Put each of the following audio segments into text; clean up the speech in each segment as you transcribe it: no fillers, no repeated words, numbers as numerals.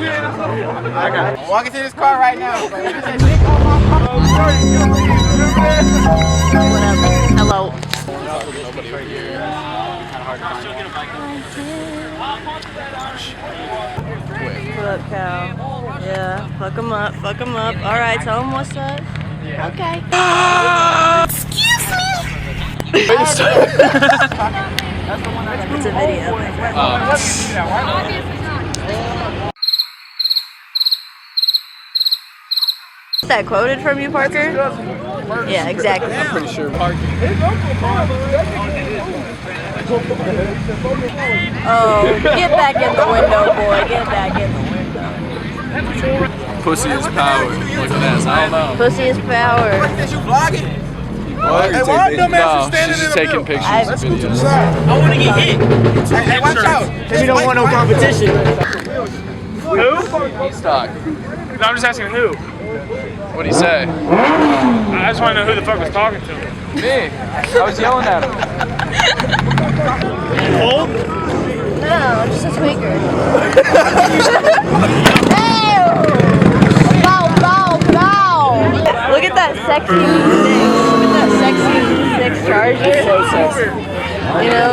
I'm walking to this car right now. Whatever. Hello. What up, Cal? Yeah, fuck him up, fuck him up. Alright, tell him what's up. Okay. Excuse me! It's a video, my friend. Is that quoted from you, Parker? Yeah, exactly. I'm pretty sure Parker. Oh, get back in the window, boy. Get back in the window. Pussy is power. Look at that. I don't know. Pussy is power. What? Hey, why dumb ass No, standing she's in the taking middle? pictures I- and videos. I want to get hit. Hey, watch out. You don't want no competition. Who? Stock. No, I'm just asking who. What'd he say? I just want to know who the fuck was talking to him. Me. I was yelling at him. Cold? No, just a tweaker. Hey! Bow, bow, bow! Look at that sexy 6. Look at that sexy 6 charger. So sexy. You know?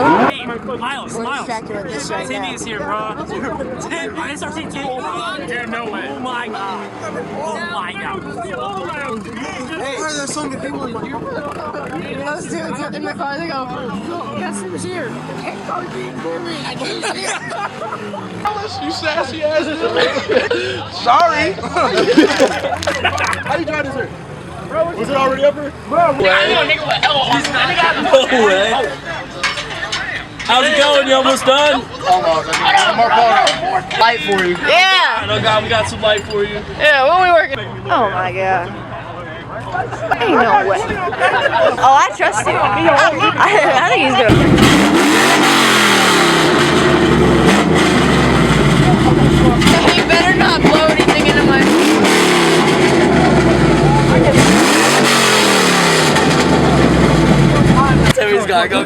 Miles. TV is here, bro. Dude, no way. Oh my god. Oh my god. Why are there so many people in my car? Those dudes in my car, they go, guess who's here? I can't see it. You sassy ass. Sorry. How you drive this here? Was it already up here? No way. How's it going? You almost done? Almost. I got more light for you. Yeah! Oh god, we got some light for you. Yeah, what are we working? Oh my god. Ain't no way. Oh, I trust you. I think he's gonna. He better not blow anything into my. Timmy's got it. Go.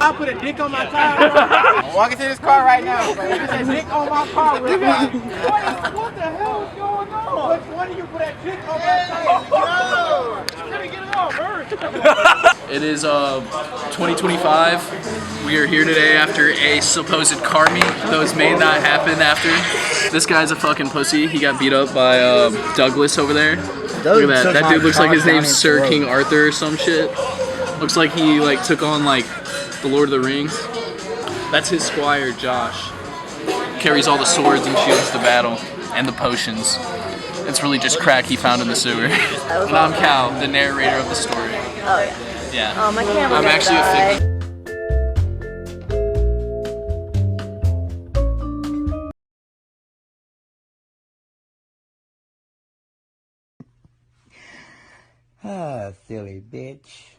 I put a dick on my tire. I'm walking to this car right now. There's a dick on my car. What the hell is going on? Which one of you put that dick on my tire? Get it off, hurry. It is 2025. We are here today after a supposed car meet. Those may not happen after. This guy's a fucking pussy. He got beat up by Douglas over there. Look at that. That dude looks like his name's Sir King Arthur or some shit. Looks like he took on the Lord of the Rings. That's his squire, Josh. Carries all the swords and shields to battle and the potions. It's really just crack he found in the sewer. And I'm Cal, the narrator of the story. Oh yeah. Yeah. Oh, my camera. I'm actually a figure. Ah, silly bitch.